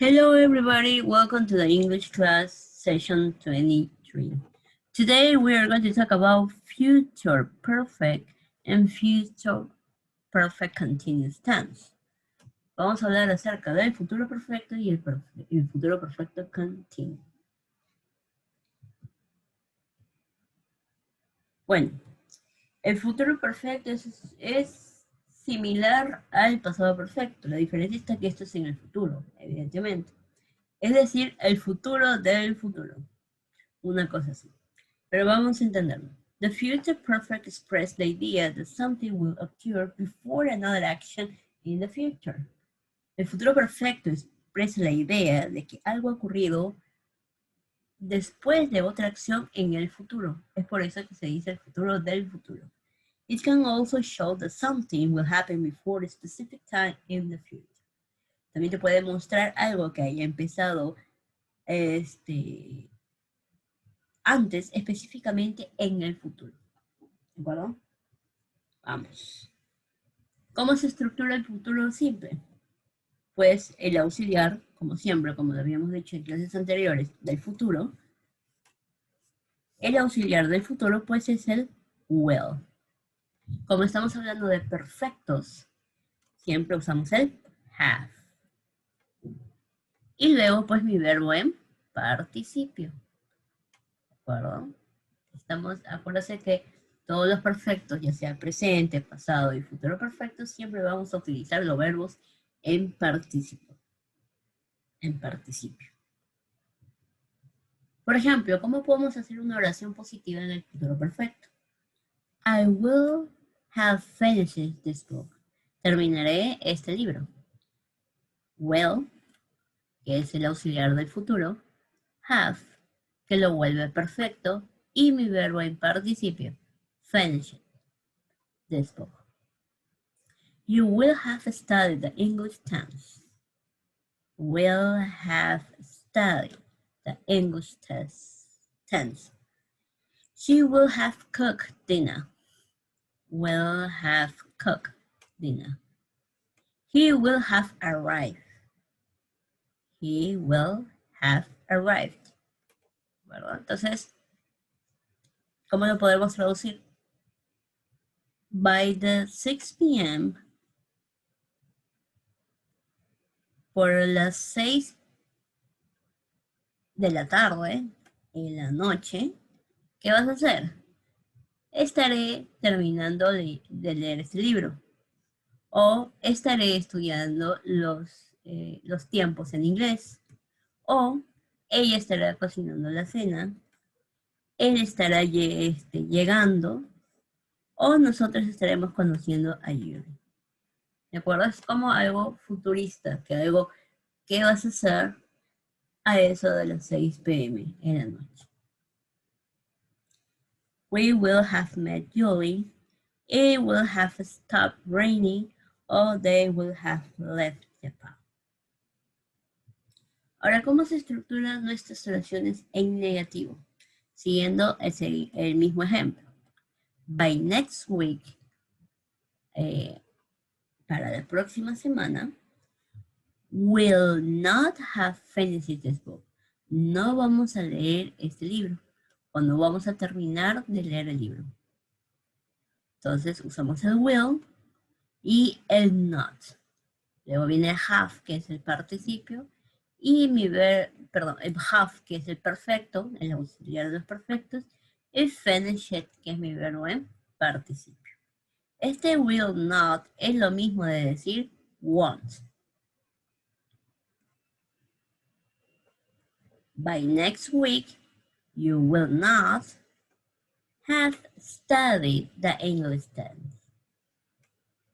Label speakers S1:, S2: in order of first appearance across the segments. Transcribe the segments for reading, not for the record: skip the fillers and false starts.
S1: Hello everybody, welcome to the English class session 23. Today we are going to talk about future perfect and future perfect continuous tense. Vamos a hablar acerca del futuro perfecto y el futuro perfecto continuo. Bueno, el futuro perfecto es similar al pasado perfecto. La diferencia está que esto es en el futuro, evidentemente. Es decir, el futuro del futuro. Una cosa así. Pero vamos a entenderlo. The future perfect expresses the idea that something will occur before another action in the future. El futuro perfecto expresa la idea de que algo ha ocurrido después de otra acción en el futuro. Es por eso que se dice el futuro del futuro. It can also show that something will happen before a specific time in the future. También te puede mostrar algo que haya empezado antes, específicamente en el futuro. ¿De acuerdo? Vamos. ¿Cómo se estructura el futuro simple? Pues el auxiliar, como siempre, como lo habíamos dicho en clases anteriores, del futuro, el auxiliar del futuro pues es el will. Como estamos hablando de perfectos, siempre usamos el have. Y luego pues mi verbo en participio. ¿De acuerdo? Acuérdense que todos los perfectos, ya sea presente, pasado y futuro perfecto, siempre vamos a utilizar los verbos en participio. Por ejemplo, ¿cómo podemos hacer una oración positiva en el futuro perfecto? I will have finished this book. Terminaré este libro. Will, que es el auxiliar del futuro. Have, que lo vuelve perfecto. Y mi verbo en participio. Finish this book. You will have studied the English tense. Will have studied the English tense. She will have cooked dinner. Will have cooked dinner. He will have arrived. He will have arrived. ¿Verdad? Entonces, ¿cómo lo podemos traducir? By the 6 p.m. por las 6 de la tarde, en la noche, ¿qué vas a hacer? Estaré terminando de leer este libro. O estaré estudiando los tiempos en inglés. O ella estará cocinando la cena. Él estará llegando. O nosotros estaremos conociendo a Yuri. ¿De acuerdo? Es como algo futurista, que algo que vas a hacer a eso de las 6 p.m. en la noche. We will have met Julie. It will have stopped raining. Or they will have left Japan. Ahora, ¿cómo se estructuran nuestras oraciones en negativo? Siguiendo el mismo ejemplo. By next week, para la próxima semana, will not have finished this book. No vamos a leer este libro. O no vamos a terminar de leer el libro. Entonces usamos el will y el not. Luego viene el have, que es el participio. Y el have, que es el perfecto, el auxiliar de los perfectos. Y finished, que es mi verbo en participio. Este will not es lo mismo de decir won't. By next week, you will not have studied the English tense.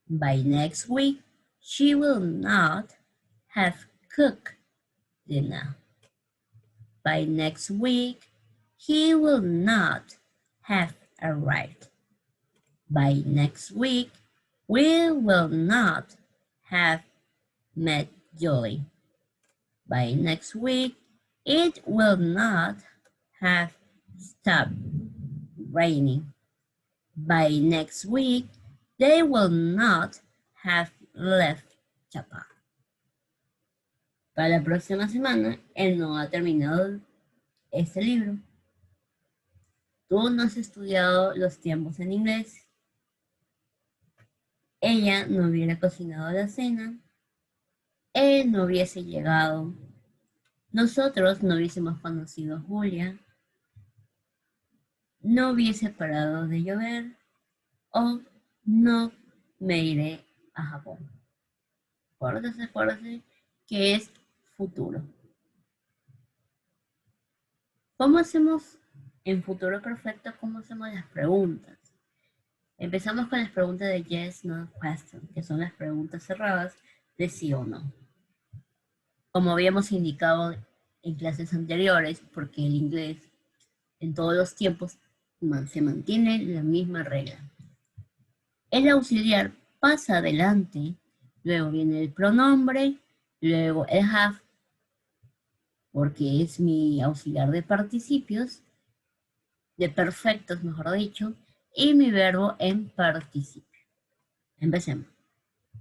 S1: By next week, she will not have cooked dinner. By next week, he will not have arrived. By next week, we will not have met Julie. By next week, it will not have stopped raining. By next week, they will not have left Japan. Para la próxima semana, él no ha terminado este libro. Tú no has estudiado los tiempos en inglés. Ella no hubiera cocinado la cena. Él no hubiese llegado. Nosotros no hubiésemos conocido a Julia. No hubiese parado de llover. O no me iré a Japón. Acuérdate que es futuro. ¿Cómo hacemos en futuro perfecto? ¿Cómo hacemos las preguntas? Empezamos con las preguntas de yes, no question, que son las preguntas cerradas de sí o no. Como habíamos indicado en clases anteriores, porque el inglés en todos los tiempos se mantiene la misma regla. El auxiliar pasa adelante, luego viene el pronombre, luego el have, porque es mi auxiliar de participios, de perfectos, mejor dicho, y mi verbo en participio. Empecemos.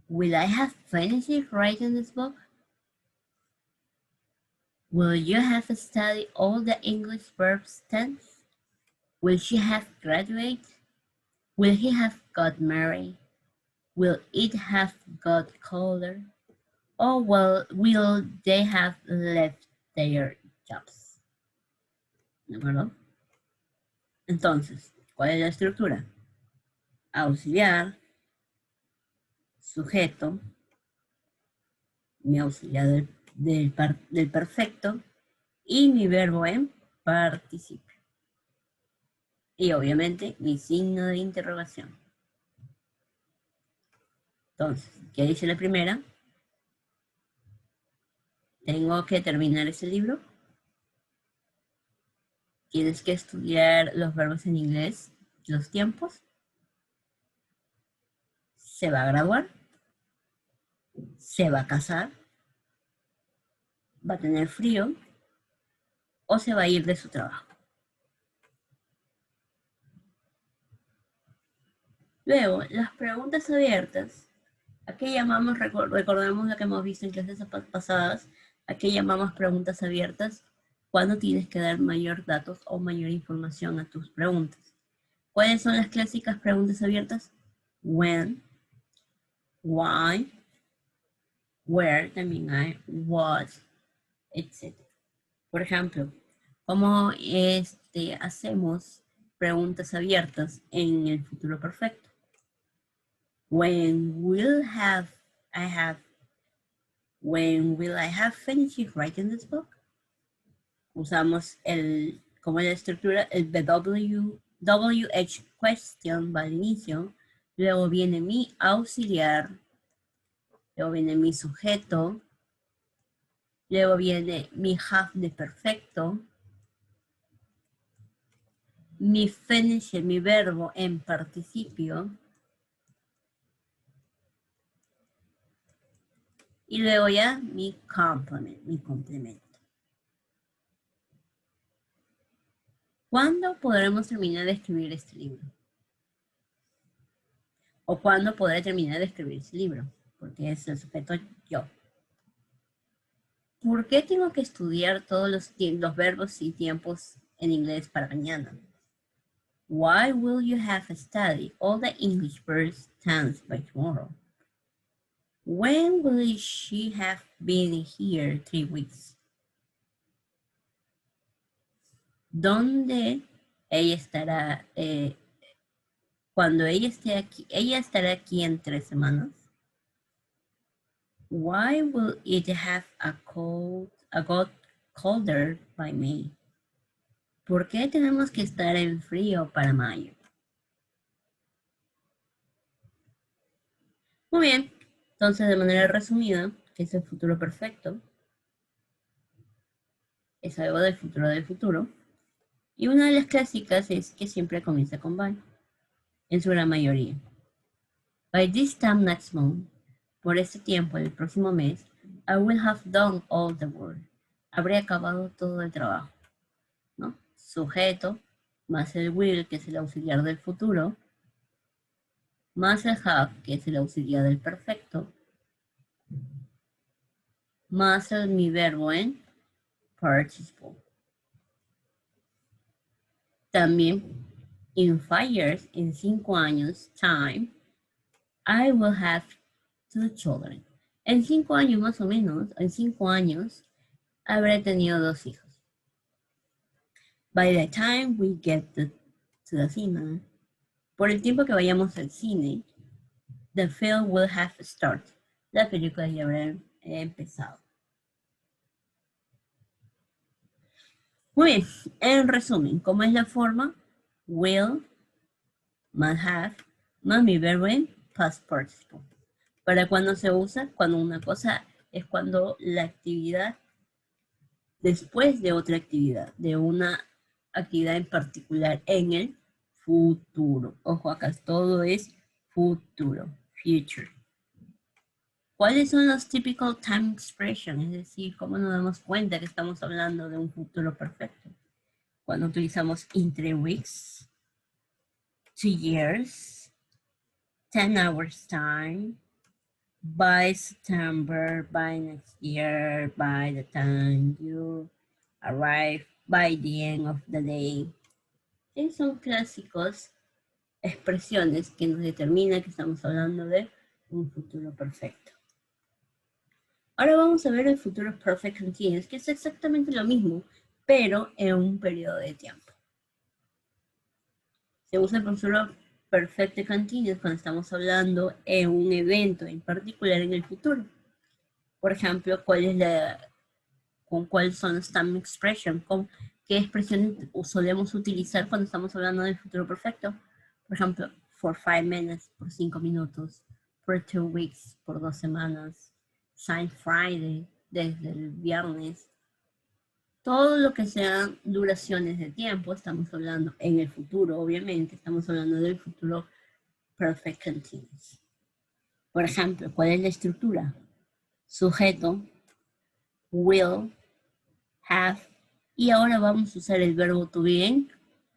S1: Will I have finished writing this book? Will you have studied all the English verbs tense? Will she have graduated? Will he have got married? Will it have got colder? Or will they have left their jobs? ¿De acuerdo? Entonces, ¿cuál es la estructura? Auxiliar, sujeto, mi auxiliar del perfecto y mi verbo en participio. Y obviamente mi signo de interrogación. Entonces, ¿qué dice la primera? Tengo que terminar ese libro. Tienes que estudiar los verbos en inglés, los tiempos. Se va a graduar. Se va a casar. Va a tener frío. O se va a ir de su trabajo. Luego, las preguntas abiertas. ¿A qué llamamos, recordemos lo que hemos visto en clases pasadas, a qué llamamos preguntas abiertas? Cuando tienes que dar mayor datos o mayor información a tus preguntas. ¿Cuáles son las clásicas preguntas abiertas? When, why, where, también hay what, etc. Por ejemplo, ¿cómo hacemos preguntas abiertas en el futuro perfecto? When will I have finished writing this book? Usamos como la estructura, el WH question va al inicio, luego viene mi auxiliar, luego viene mi sujeto, luego viene mi have de perfecto, mi finish, mi verbo en participio, y luego ya mi complement, mi complemento. ¿Cuándo podremos terminar de escribir este libro? ¿O cuándo podré terminar de escribir este libro? Porque es el sujeto yo. ¿Por qué tengo que estudiar todos los verbos y tiempos en inglés para mañana? Why will you have studied all the English verbs tense by tomorrow? When will she have been here 3 weeks? ¿Dónde ella estará cuando ella esté aquí? Ella estará aquí en 3 semanas. Why will it have got colder by May? ¿Por qué tenemos que estar en frío para mayo? Muy bien, entonces de manera resumida, ¿qué es el futuro perfecto? Es algo del futuro. Y una de las clásicas es que siempre comienza con by, en su gran mayoría. By this time next month, por este tiempo, el próximo mes, I will have done all the work. Habré acabado todo el trabajo, ¿no? Sujeto, más el will, que es el auxiliar del futuro, más el have, que es el auxiliar del perfecto, más mi verbo en participle. También, in 5 years, en 5 años, time, I will have 2 children. En 5 años más o menos, en 5 años, habré tenido 2 hijos. By the time we get to the cinema, por el tiempo que vayamos al cine, the film will have started. La película ya habrá empezado. Muy bien, en resumen, ¿cómo es la forma? Will, más have, más mi verbo en past participle. ¿Para cuándo se usa? Cuando una cosa es cuando la actividad después de otra actividad, de una actividad en particular en el futuro. Ojo, acá todo es futuro, future. ¿Cuáles son los typical time expressions? Es decir, ¿cómo nos damos cuenta que estamos hablando de un futuro perfecto? Cuando utilizamos in 3 weeks, 2 years, 10 hours time, by September, by next year, by the time you arrive, by the end of the day. Son clásicos expresiones que nos determinan que estamos hablando de un futuro perfecto. Ahora vamos a ver el futuro perfect continuous, que es exactamente lo mismo, pero en un periodo de tiempo. Se usa el futuro perfecto continuous cuando estamos hablando en un evento en particular en el futuro. Por ejemplo, ¿cuáles son los time expressions? ¿Qué expresiones solemos utilizar cuando estamos hablando del futuro perfecto? Por ejemplo, for 5 minutes, por 5 minutos, for 2 weeks, por 2 semanas, since Friday, desde el viernes. Todo lo que sean duraciones de tiempo, estamos hablando en el futuro, obviamente, estamos hablando del futuro perfect continuous. Por ejemplo, ¿cuál es la estructura? Sujeto, will, have, y ahora vamos a usar el verbo to be en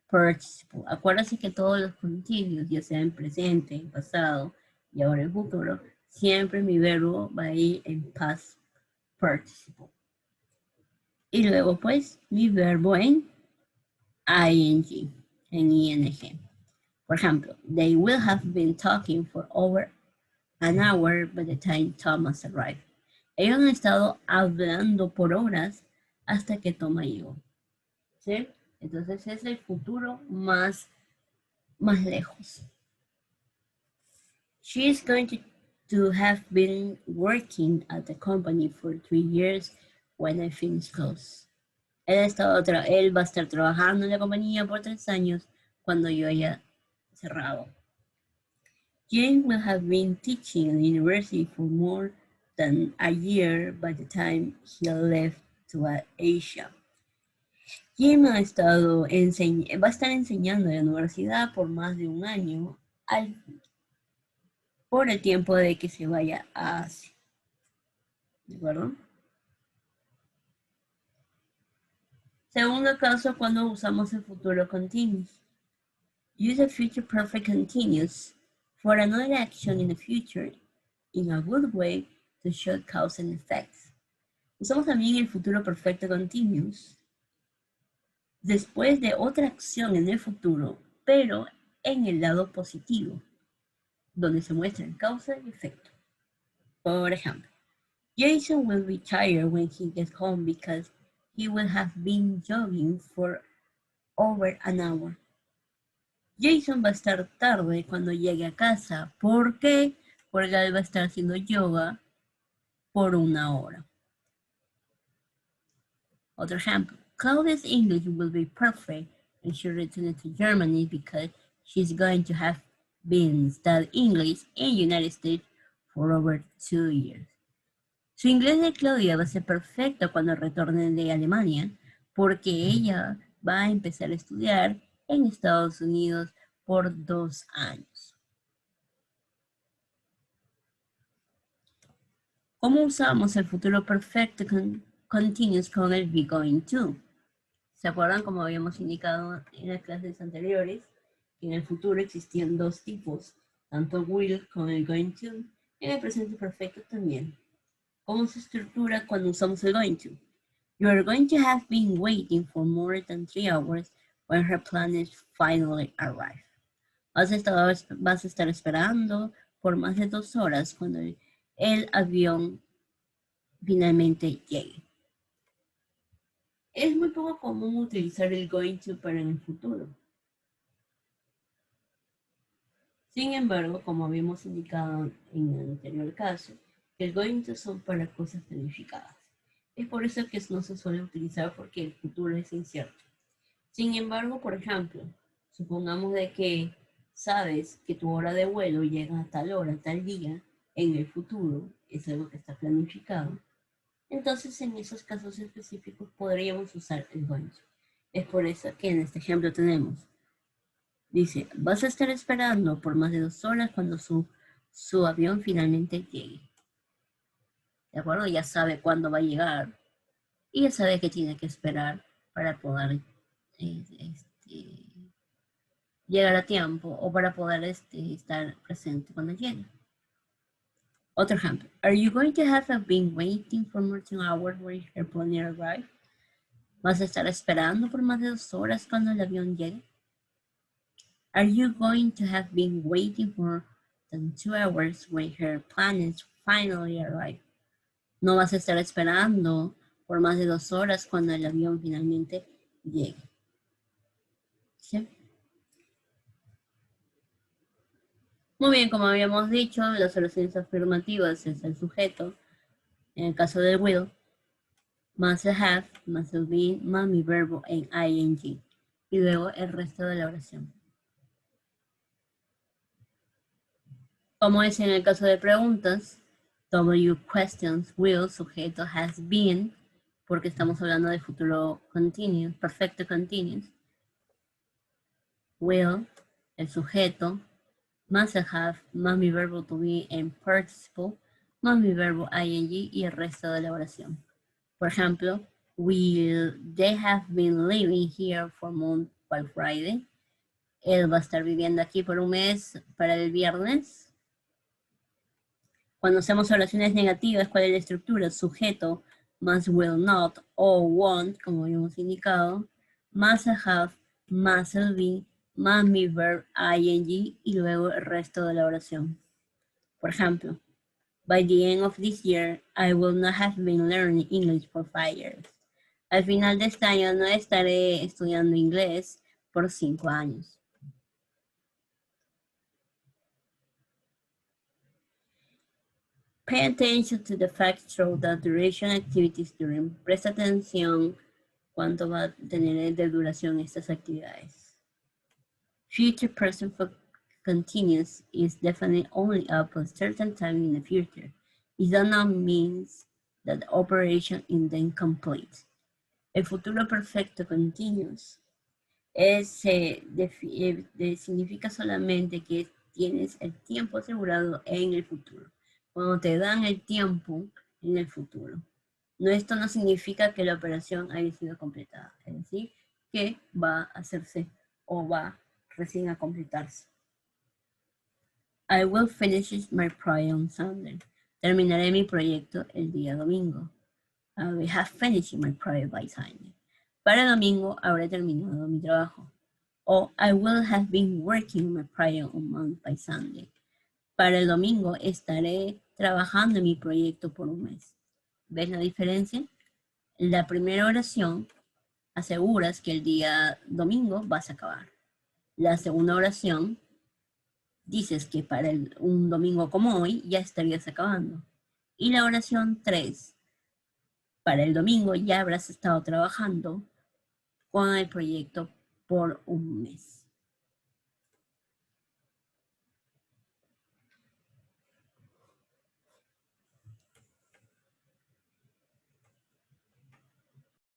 S1: participle. Acuérdense que todos los continuos, ya sea en presente, en pasado y ahora en futuro, siempre mi verbo va a ir en past participle. Y luego pues mi verbo en ing, en ing. Por ejemplo, they will have been talking for over an hour by the time Thomas arrived. Ellos han estado hablando por horas hasta que Thomas llegó. ¿Sí? Entonces es el futuro más lejos. She is going to have been working at the company for 3 years when I finish close. Él va a estar trabajando en la compañía por 3 años cuando yo haya cerrado. Jane will have been teaching at the university for more than a year by the time he left to Asia. Jim va a estar enseñando en la universidad por más de 1 año por el tiempo de que se vaya a Asia. ¿De acuerdo? Segundo caso, cuando usamos el futuro continuous. Use the future perfect continuous for another action in the future in a good way to show cause and effects. Usamos también el futuro perfecto continuous después de otra acción en el futuro, pero en el lado positivo, donde se muestran causa y efecto. Por ejemplo, Jason will be tired when he gets home because he will have been jogging for over an hour. Jason va a estar tarde cuando llegue a casa. ¿Por qué? Porque él va a estar haciendo yoga por 1 hora. Otro ejemplo. Claudia's English will be perfect when she returns to Germany because she's going to have been studying English in the United States for over 2 years. Su inglés de Claudia va a ser perfecto cuando retorne de Alemania porque ella va a empezar a estudiar en Estados Unidos por 2 años. ¿Cómo usamos el futuro perfecto continuous con el be going to? ¿Se acuerdan como habíamos indicado en las clases anteriores? Que en el futuro existían 2 tipos, tanto will como el going to, en el presente perfecto también. ¿Cómo se estructura cuando usamos el going to? You are going to have been waiting for more than 3 hours when her planet finally arrived. Vas a estar esperando por más de 2 horas cuando el avión finalmente llegue. Es muy poco común utilizar el going to para el futuro. Sin embargo, como habíamos indicado en el anterior caso, que el going to son para cosas planificadas. Es por eso que no se suele utilizar porque el futuro es incierto. Sin embargo, por ejemplo, supongamos de que sabes que tu hora de vuelo llega a tal hora, tal día, en el futuro, es algo que está planificado. Entonces, en esos casos específicos podríamos usar el going to. Es por eso que en este ejemplo tenemos, dice, vas a estar esperando por más de 2 horas cuando su avión finalmente llegue. ¿De acuerdo? Ya sabe cuándo va a llegar y ya sabe que tiene que esperar para poder llegar a tiempo o para poder estar presente cuando llegue. Otro ejemplo. Are you going to have been waiting for more than 2 hours when your plane arrive? ¿Vas a estar esperando por más de 2 horas cuando el avión llegue? Are you going to have been waiting for more than 2 hours when her planes finally arrive? No vas a estar esperando por más de 2 horas cuando el avión finalmente llegue. ¿Sí? Muy bien, como habíamos dicho, las oraciones afirmativas es el sujeto, en el caso del will, más el have, más el been, más mi verbo en ing, y luego el resto de la oración. Como es en el caso de preguntas, W questions, will, sujeto, has been, porque estamos hablando de futuro continuo, perfecto continuous. Will, el sujeto, más el have, más mi verbo to be en participle, más mi verbo ing y el resto de la oración. Por ejemplo, will they have been living here for a month by Friday? Él va a estar viviendo aquí por un mes para el viernes. Cuando hacemos oraciones negativas, ¿cuál es la estructura? Sujeto más will not o won't, como habíamos indicado, más el have, más el be, más mi verb ing y luego el resto de la oración. Por ejemplo, by the end of this year, I will not have been learning English for 5 years. Al final de este año no estaré estudiando inglés por 5 años. Pay attention to the facts through the duration activities during. Presta atención cuánto va a tener de duración estas actividades. Future present continuous is definitely only up a certain time in the future. It does not mean that the operation is then complete. El futuro perfecto continuous significa solamente que tienes el tiempo asegurado en el futuro. Cuando te dan el tiempo en el futuro. Esto no significa que la operación haya sido completada. Es decir, que va a hacerse o va recién a completarse. I will finish my project on Sunday. Terminaré mi proyecto el día domingo. I will have finished my project by Sunday. Para el domingo habré terminado mi trabajo. O I will have been working on my project on Monday by Sunday. Para el domingo estaré trabajando en mi proyecto por un mes. ¿Ves la diferencia? La primera oración aseguras que el día domingo vas a acabar. La segunda oración dices que para un domingo como hoy ya estarías acabando. Y la oración 3, para el domingo ya habrás estado trabajando con el proyecto por un mes.